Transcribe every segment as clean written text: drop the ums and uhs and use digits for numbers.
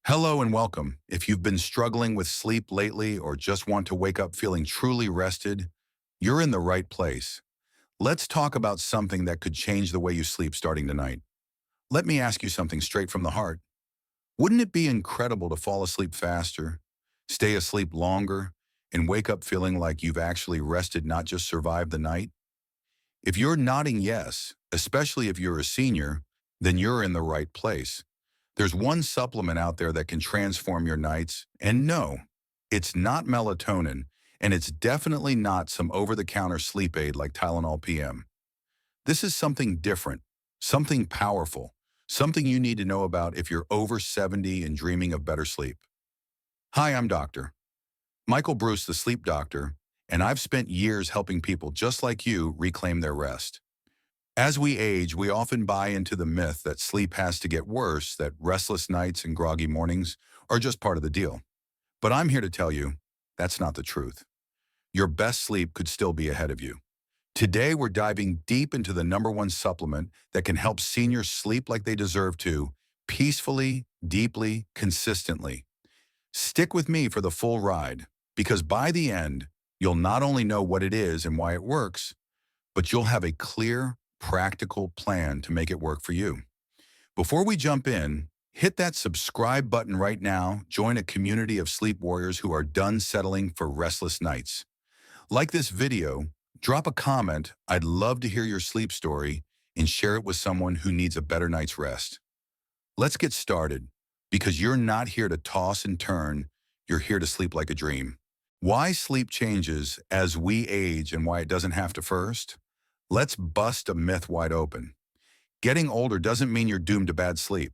Hello and welcome. If you've been struggling with sleep lately or just want to wake up feeling truly rested, you're in the right place. Let's talk about something that could change the way you sleep starting tonight. Let me ask you something straight from the heart. Wouldn't it be incredible to fall asleep faster, stay asleep longer, and wake up feeling like you've actually rested, not just survived the night? If you're nodding yes, especially if you're a senior, then you're in the right place. There's one supplement out there that can transform your nights, and no, it's not melatonin, and it's definitely not some over-the-counter sleep aid like Tylenol PM. This is something different, something powerful, something you need to know about if you're over 70 and dreaming of better sleep. Hi, I'm Dr. Michael Breus, the sleep doctor, and I've spent years helping people just like you reclaim their rest. As we age, we often buy into the myth that sleep has to get worse, that restless nights and groggy mornings are just part of the deal. But I'm here to tell you, that's not the truth. Your best sleep could still be ahead of you. Today, we're diving deep into the number one supplement that can help seniors sleep like they deserve to, peacefully, deeply, consistently. Stick with me for the full ride, because by the end, you'll not only know what it is and why it works, but you'll have a clear, practical plan to make it work for you. Before we jump in, hit that subscribe button right now. Join a community of sleep warriors who are done settling for restless nights. Like this video, drop a comment. I'd love to hear your sleep story and share it with someone who needs a better night's rest. Let's get started, because you're not here to toss and turn. You're here to sleep like a dream. Why sleep changes as we age and why it doesn't have to first? Let's bust a myth wide open. Getting older doesn't mean you're doomed to bad sleep.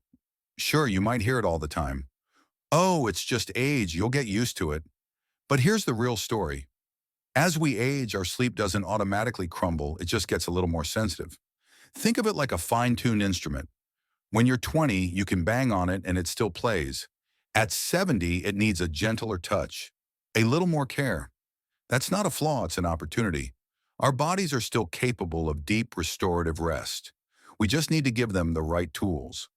Sure, you might hear it all the time. Oh, it's just age, you'll get used to it. But here's the real story. As we age, our sleep doesn't automatically crumble, it just gets a little more sensitive. Think of it like a fine-tuned instrument. When you're 20, you can bang on it and it still plays. At 70, it needs a gentler touch, a little more care. That's not a flaw, it's an opportunity. Our bodies are still capable of deep restorative rest. We just need to give them the right tools.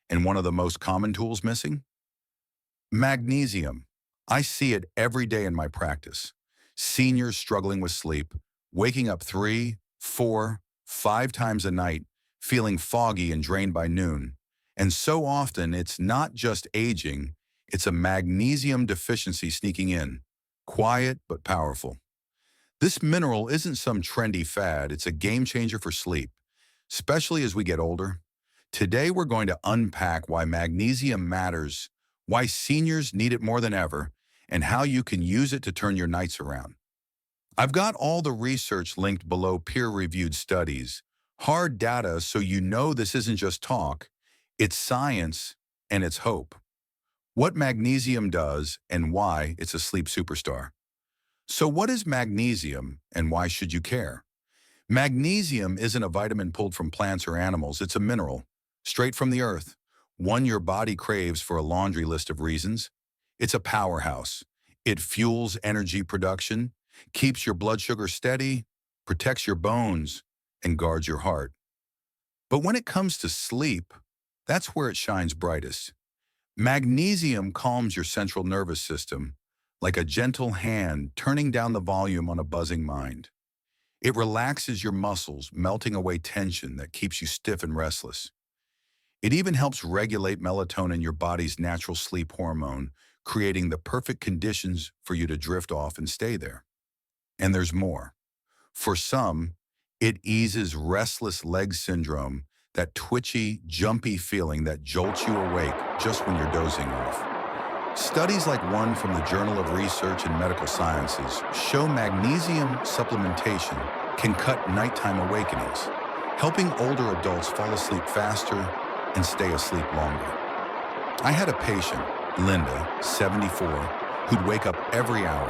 And one of the most common tools missing? Magnesium. I see it every day in my practice. Seniors struggling with sleep, waking up 3, 4, 5 times a night, feeling foggy and drained by noon. And so often it's not just aging, it's a magnesium deficiency sneaking in. Quiet but powerful. This mineral isn't some trendy fad, it's a game changer for sleep, especially as we get older. Today we're going to unpack why magnesium matters, why seniors need it more than ever, and how you can use it to turn your nights around. I've got all the research linked below, peer-reviewed studies, hard data, so you know this isn't just talk, it's science and it's hope. What magnesium does and why it's a sleep superstar. So what is magnesium and why should you care? Magnesium isn't a vitamin pulled from plants or animals, it's a mineral, straight from the earth, one your body craves for a laundry list of reasons. It's a powerhouse. It fuels energy production, keeps your blood sugar steady, protects your bones, and guards your heart. But when it comes to sleep, that's where it shines brightest. Magnesium calms your central nervous system, like a gentle hand turning down the volume on a buzzing mind. It relaxes your muscles, melting away tension that keeps you stiff and restless. It even helps regulate melatonin, your body's natural sleep hormone, creating the perfect conditions for you to drift off and stay there. And there's more. For some, it eases restless leg syndrome, that twitchy, jumpy feeling that jolts you awake just when you're dozing off. Studies like one from the Journal of Research in Medical Sciences show magnesium supplementation can cut nighttime awakenings, helping older adults fall asleep faster and stay asleep longer. I had a patient, Linda, 74, who'd wake up every hour,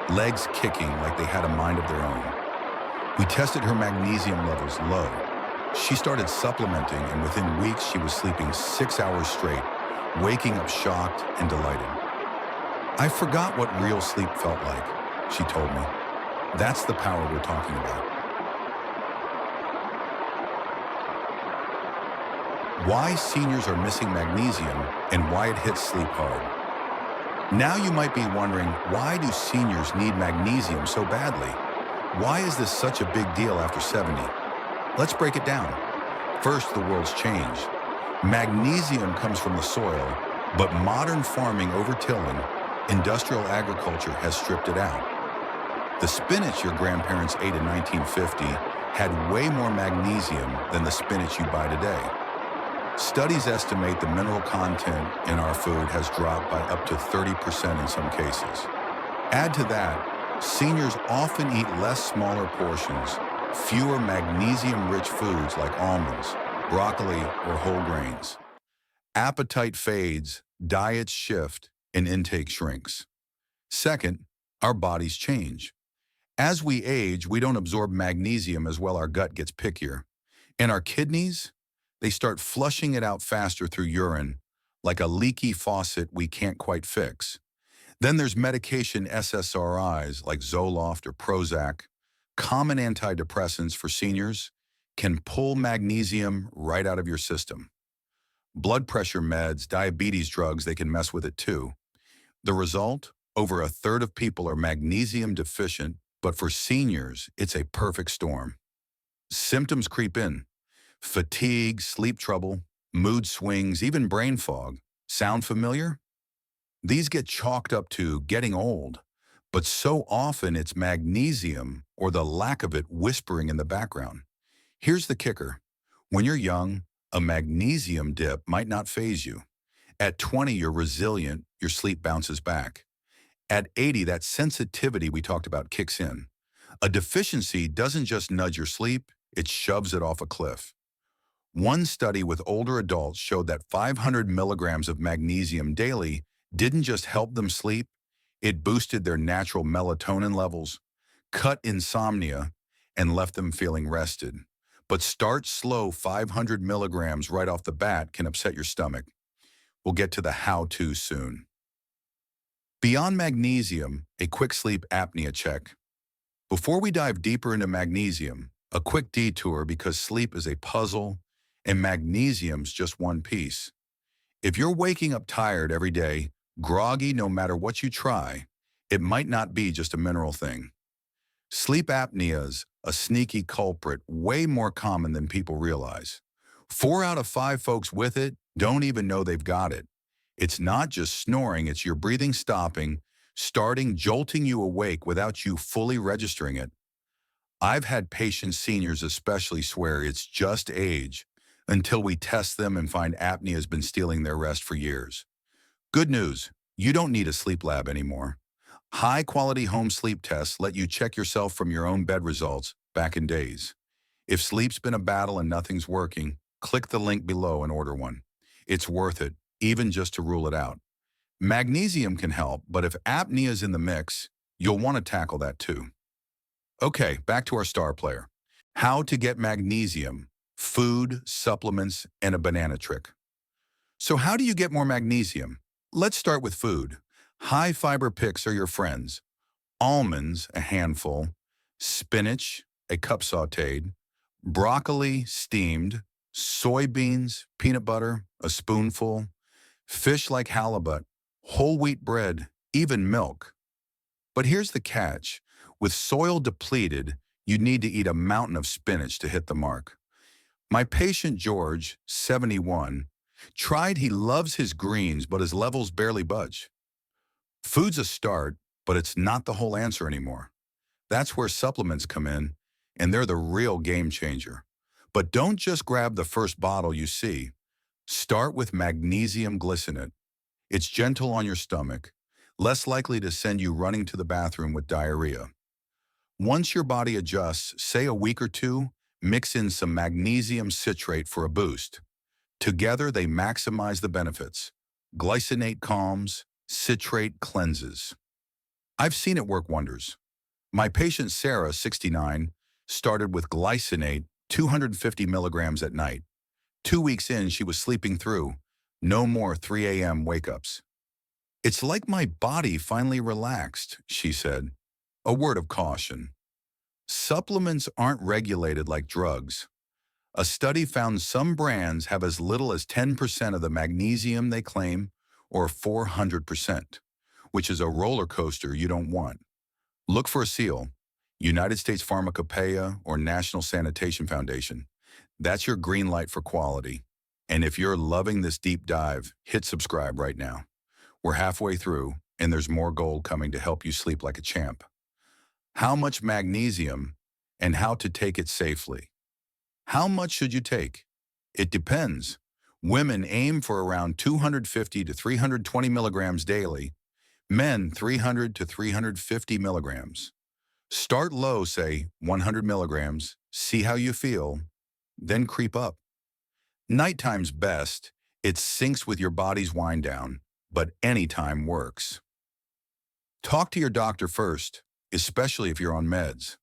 legs kicking like they had a mind of their own. We tested her magnesium levels low. She started supplementing, and within weeks she was sleeping 6 hours straight, waking up shocked and delighted. I forgot what real sleep felt like, she told me. That's the power we're talking about. why seniors are missing magnesium, and why it hits sleep hard. Now you might be wondering, why do seniors need magnesium so badly? Why is this such a big deal after 70? Let's break it down. First, the world's changed. Magnesium comes from the soil, but modern farming overtilling, industrial agriculture has stripped it out. The spinach your grandparents ate in 1950 had way more magnesium than the spinach you buy today. Studies estimate the mineral content in our food has dropped by up to 30% in some cases. Add to that, seniors often eat less smaller portions, fewer magnesium-rich foods like almonds, broccoli, or whole grains. Appetite fades, diets shift, and intake shrinks. Second, our bodies change. As we age, we don't absorb magnesium as well. Our gut gets pickier. And our kidneys, they start flushing it out faster through urine, like a leaky faucet we can't quite fix. Then there's medication SSRIs like Zoloft or Prozac, common antidepressants for seniors, can pull magnesium right out of your system. Blood pressure meds, diabetes drugs, they can mess with it too. The result? Over a third of people are magnesium deficient, but for seniors, it's a perfect storm. Symptoms creep in. Fatigue, sleep trouble, mood swings, even brain fog. Sound familiar? These get chalked up to getting old, but so often it's magnesium or the lack of it whispering in the background. Here's the kicker. When you're young, a magnesium dip might not faze you. At 20, you're resilient, your sleep bounces back. At 80, that sensitivity we talked about kicks in. A deficiency doesn't just nudge your sleep, it shoves it off a cliff. One study with older adults showed that 500 milligrams of magnesium daily didn't just help them sleep, it boosted their natural melatonin levels, cut insomnia, and left them feeling rested. But start slow. 500 milligrams right off the bat can upset your stomach. We'll get to the how-to soon. Beyond magnesium, a quick sleep apnea check. Before we dive deeper into magnesium, a quick detour because sleep is a puzzle and magnesium's just one piece. If you're waking up tired every day, groggy no matter what you try, it might not be just a mineral thing. Sleep apnea's a sneaky culprit, way more common than people realize. 4 out of 5 folks with it don't even know they've got it. It's not just snoring, it's your breathing stopping, starting, jolting you awake without you fully registering it. I've had patients, seniors especially, swear it's just age until we test them and find apnea has been stealing their rest for years. Good news, you don't need a sleep lab anymore. High-quality home sleep tests let you check yourself from your own bed results back in days. If sleep's been a battle and nothing's working, click the link below and order one. It's worth it, even just to rule it out. Magnesium can help, but if apnea's in the mix, you'll want to tackle that too. Okay, back to our star player. How to get magnesium, food, supplements, and a banana trick. So how do you get more magnesium? Let's start with food. High fiber picks are your friends. Almonds, a handful. Spinach, a cup sautéed. Broccoli, steamed. Soybeans, peanut butter, a spoonful. Fish like halibut. Whole wheat bread, even milk. But here's the catch. With soil depleted, you need to eat a mountain of spinach to hit the mark. My patient George, 71, tried. He loves his greens, but his levels barely budge. Food's a start, but it's not the whole answer anymore. That's where supplements come in, and they're the real game changer. But don't just grab the first bottle you see. Start with magnesium glycinate. It's gentle on your stomach, less likely to send you running to the bathroom with diarrhea. Once your body adjusts, say a week or two, mix in some magnesium citrate for a boost. Together, they maximize the benefits. Glycinate calms, citrate cleanses. I've seen it work wonders. My patient Sarah, 69, started with glycinate, 250 milligrams at night. 2 weeks in, she was sleeping through. No more 3 a.m. wake-ups. It's like my body finally relaxed, she said. A word of caution. Supplements aren't regulated like drugs. A study found some brands have as little as 10% of the magnesium they claim, or 400%, which is a roller coaster you don't want. Look for a seal, United States Pharmacopoeia or National Sanitation Foundation. That's your green light for quality. And if you're loving this deep dive, hit subscribe right now. We're halfway through, and there's more gold coming to help you sleep like a champ. How much magnesium and how to take it safely. How much should you take? It depends. Women aim for around 250 to 320 milligrams daily, men 300 to 350 milligrams. Start low, say 100 milligrams, see how you feel, then creep up. Nighttime's best. It syncs with your body's wind down, but any time works. Talk to your doctor first, especially if you're on meds.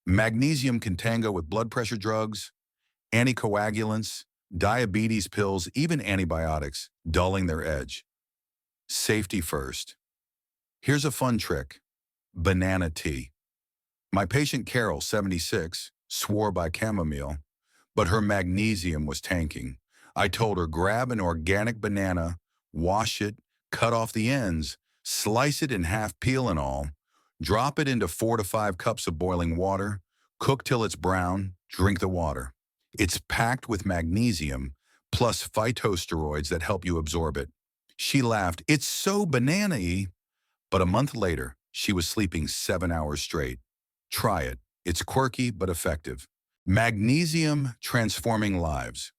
Magnesium can tango with blood pressure drugs, anticoagulants, diabetes pills, even antibiotics, dulling their edge. Safety first. Here's a fun trick. Banana tea. My patient Carol, 76, swore by chamomile, but her magnesium was tanking. I told her grab an organic banana, wash it, cut off the ends, slice it in half peel and all, drop it into 4 to 5 cups of boiling water, cook till it's brown, drink the water. It's packed with magnesium, plus phytosteroids that help you absorb it. She laughed, "It's so banana-y." But a month later, she was sleeping 7 hours straight. Try it. It's quirky but effective. Magnesium transforming lives.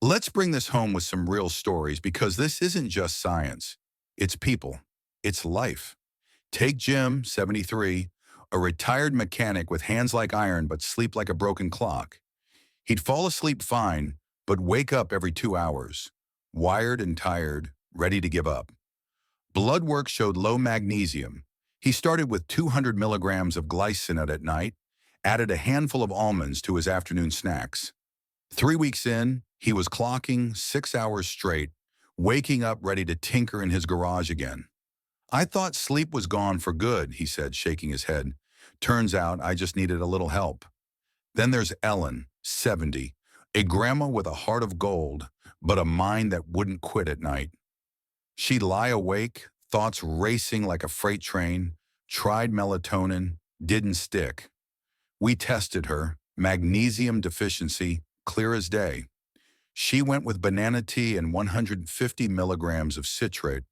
Let's bring this home with some real stories because this isn't just science. It's people. It's life. Take Jim, 73, a retired mechanic with hands like iron but sleep like a broken clock. He'd fall asleep fine, but wake up every 2 hours, wired and tired, ready to give up. Blood work showed low magnesium. He started with 200 milligrams of glycinate at night, added a handful of almonds to his afternoon snacks. 3 weeks in, he was clocking 6 hours straight, waking up ready to tinker in his garage again. "I thought sleep was gone for good," he said, shaking his head. "Turns out I just needed a little help." Then there's Ellen, 70, a grandma with a heart of gold, but a mind that wouldn't quit at night. She'd lie awake, thoughts racing like a freight train, tried melatonin, didn't stick. We tested her, magnesium deficiency, clear as day. She went with banana tea and 150 milligrams of citrate.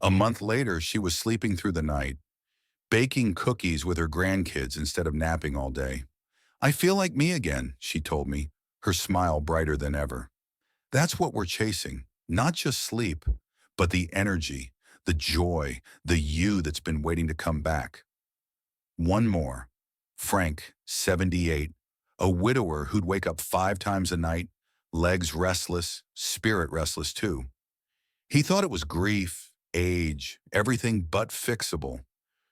A month later, she was sleeping through the night, baking cookies with her grandkids instead of napping all day. "I feel like me again," she told me, her smile brighter than ever. That's what we're chasing, not just sleep, but the energy, the joy, the you that's been waiting to come back. One more. Frank, 78, a widower who'd wake up 5 times a night, legs restless, spirit restless too. He thought it was grief, age, everything but fixable.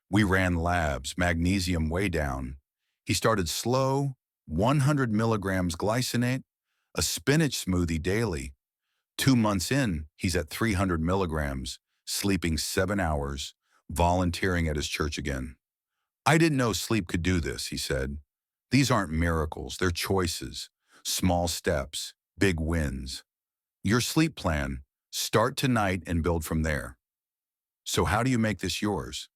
We ran labs, magnesium way down. He started slow, 100 milligrams glycinate, a spinach smoothie daily. 2 months in, he's at 300 milligrams, sleeping 7 hours, volunteering at his church again. "I didn't know sleep could do this," he said. "These aren't miracles, they're choices, small steps, big wins. Your sleep plan, start tonight and build from there." So how do you make this yours?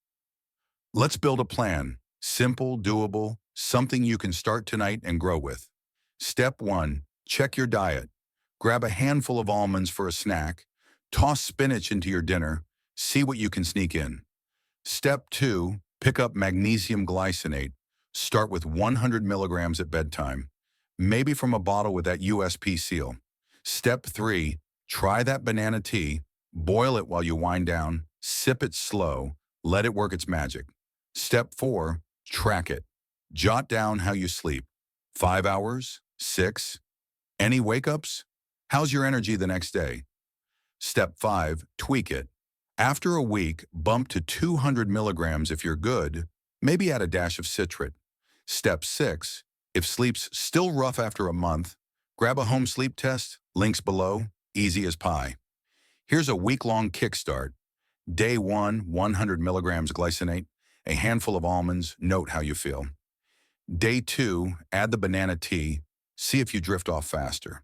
Let's build a plan, simple, doable, something you can start tonight and grow with. Step 1, check your diet. Grab a handful of almonds for a snack, toss spinach into your dinner, see what you can sneak in. Step 2, pick up magnesium glycinate. Start with 100 milligrams at bedtime, maybe from a bottle with that USP seal. Step 3, try that banana tea, boil it while you wind down, sip it slow, let it work its magic. Step 4, track it. Jot down how you sleep. 5 hours? 6? Any wake-ups? How's your energy the next day? Step 5, tweak it. After a week, bump to 200 milligrams if you're good, maybe add a dash of citrate. Step 6, if sleep's still rough after a month, grab a home sleep test, links below, easy as pie. Here's a week-long kickstart. Day 1, 100 milligrams glycinate, a handful of almonds, note how you feel. Day 2, add the banana tea, See if you drift off faster.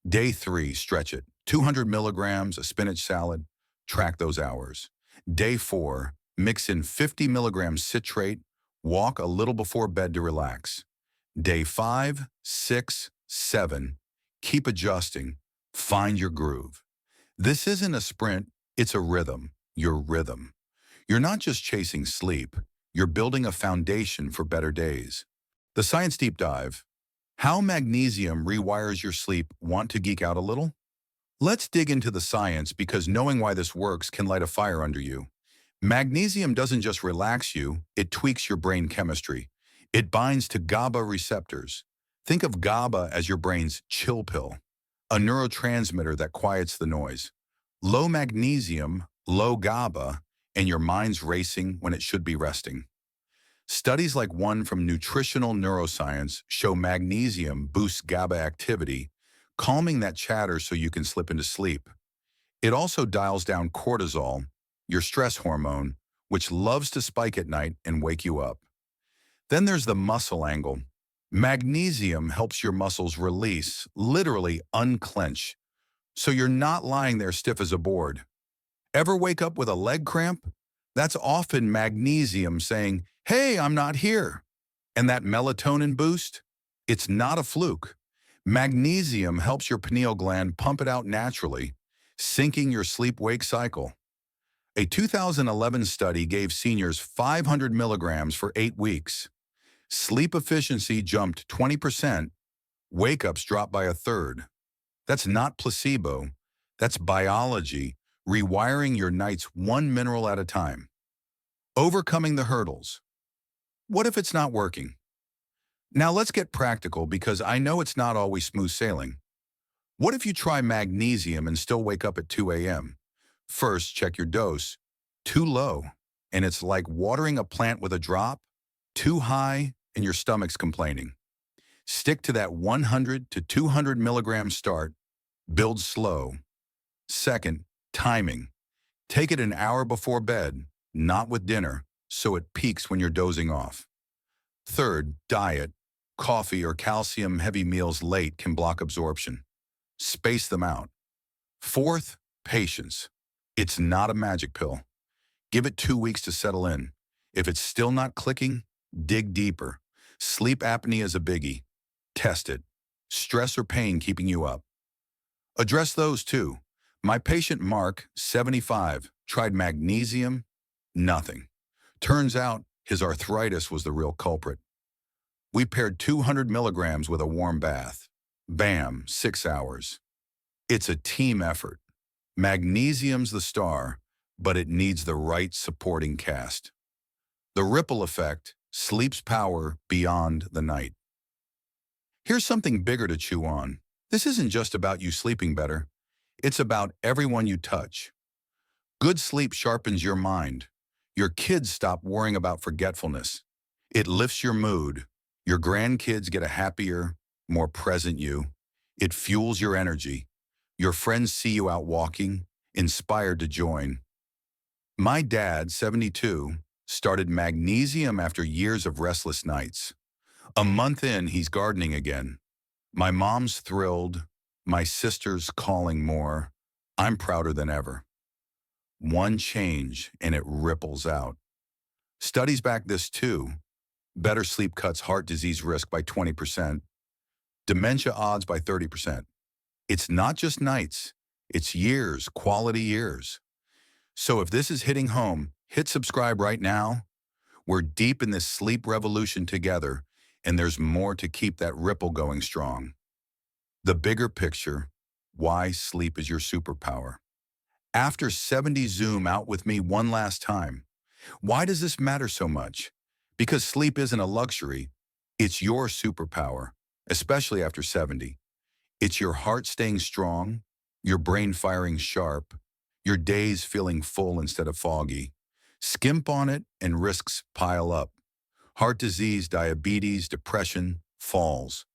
Day 3, stretch it. 200 milligrams, a spinach salad. Track those hours. Day 4, mix in 50 milligrams citrate. Walk a little before bed to relax. Day 5, 6, 7. Keep adjusting. Find your groove. This isn't a sprint, it's a rhythm. Your rhythm. You're not just chasing sleep, you're building a foundation for better days. The Science Deep Dive. How magnesium rewires your sleep. Want to geek out a little? Let's dig into the science because knowing why this works can light a fire under you. Magnesium doesn't just relax you, it tweaks your brain chemistry. It binds to GABA receptors. Think of GABA as your brain's chill pill, a neurotransmitter that quiets the noise. Low magnesium, low GABA, and your mind's racing when it should be resting. Studies like one from Nutritional Neuroscience show magnesium boosts GABA activity, calming that chatter so you can slip into sleep. It also dials down cortisol, your stress hormone, which loves to spike at night and wake you up. Then there's the muscle angle. Magnesium helps your muscles release, literally unclench, so you're not lying there stiff as a board. Ever wake up with a leg cramp? That's often magnesium saying, "Hey, I'm not here." And that melatonin boost? It's not a fluke. Magnesium helps your pineal gland pump it out naturally, syncing your sleep-wake cycle. A 2011 study gave seniors 500 milligrams for 8 weeks. Sleep efficiency jumped 20%, wake-ups dropped by a third. That's not placebo. That's biology, rewiring your nights one mineral at a time. Overcoming the hurdles. What if it's not working? Now let's get practical because I know it's not always smooth sailing. What if you try magnesium and still wake up at 2 a.m.? First, check your dose. Too low, and it's like watering a plant with a drop. Too high, and your stomach's complaining. Stick to that 100 to 200 milligram start. Build slow. Second, timing. Take it an hour before bed, not with dinner, so it peaks when you're dozing off. Third, diet. Coffee or calcium-heavy meals late can block absorption. Space them out. Fourth, patience. It's not a magic pill. Give it 2 weeks to settle in. If it's still not clicking, dig deeper. Sleep apnea is a biggie. Test it. Stress or pain keeping you up. Address those too. My patient Mark, 75, tried magnesium, nothing. Turns out his arthritis was the real culprit. We paired 200 milligrams with a warm bath. Bam, 6 hours. It's a team effort. Magnesium's the star, but it needs the right supporting cast. The ripple effect, sleep's power beyond the night. Here's something bigger to chew on. This isn't just about you sleeping better. It's about everyone you touch. Good sleep sharpens your mind. Your kids stop worrying about forgetfulness. It lifts your mood. Your grandkids get a happier, more present you. It fuels your energy. Your friends see you out walking, inspired to join. My dad, 72, started magnesium after years of restless nights. A month in, he's gardening again. My mom's thrilled. My sister's calling more. I'm prouder than ever. One change, and it ripples out. Studies back this too. Better sleep cuts heart disease risk by 20%. Dementia odds by 30%. It's not just nights. It's years, quality years. So if this is hitting home, hit subscribe right now. We're deep in this sleep revolution together, and there's more to keep that ripple going strong. The bigger picture, why sleep is your superpower. After 70, zoom out with me one last time. Why does this matter so much? Because sleep isn't a luxury. It's your superpower, especially after 70. It's your heart staying strong, your brain firing sharp, your days feeling full instead of foggy. Skimp on it and risks pile up. Heart disease, diabetes, depression, falls.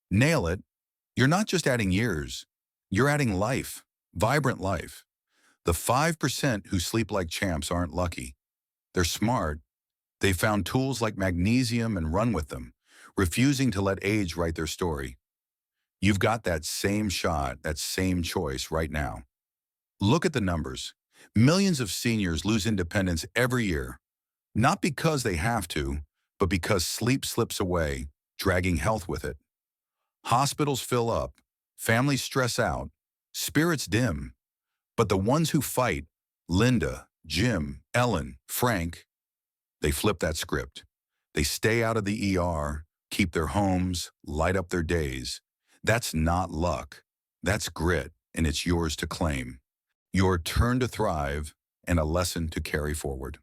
Nail it. You're not just adding years. You're adding life, vibrant life. The 5% who sleep like champs aren't lucky. They're smart. They found tools like magnesium and run with them, refusing to let age write their story. You've got that same shot, that same choice right now. Look at the numbers. Millions of seniors lose independence every year, not because they have to, but because sleep slips away, dragging health with it. Hospitals fill up, families stress out, spirits dim. But the ones who fight, Linda, Jim, Ellen, Frank, they flip that script. They stay out of the ER, keep their homes, light up their days. That's not luck. That's grit, and it's yours to claim. Your turn to thrive and a lesson to carry forward.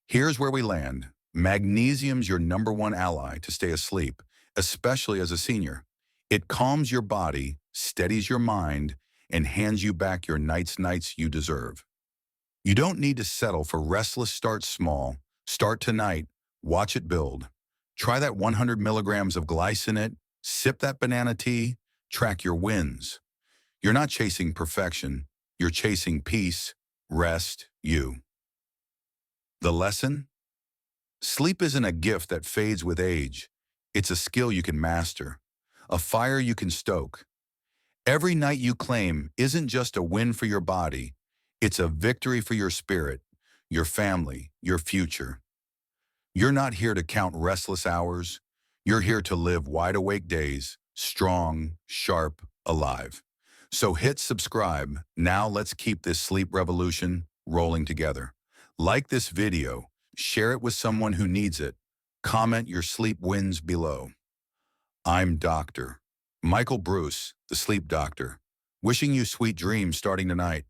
Here's where we land. Magnesium's your number one ally to stay asleep, especially as a senior. It calms your body, steadies your mind, and hands you back your nights you deserve. You don't need to settle for restless. Start small. Start tonight. Watch it build. Try that 100 milligrams of glycinate. Sip that banana tea. Track your wins. You're not chasing perfection. You're chasing peace, rest, you. The lesson? Sleep isn't a gift that fades with age. It's a skill you can master, a fire you can stoke. Every night you claim isn't just a win for your body, it's a victory for your spirit, your family, your future. You're not here to count restless hours. You're here to live wide-awake days, strong, sharp, alive. So hit subscribe. Now let's keep this sleep revolution rolling together. Like this video, share it with someone who needs it. Comment your sleep wins below. I'm Dr. Michael Breus, the sleep doctor, wishing you sweet dreams starting tonight.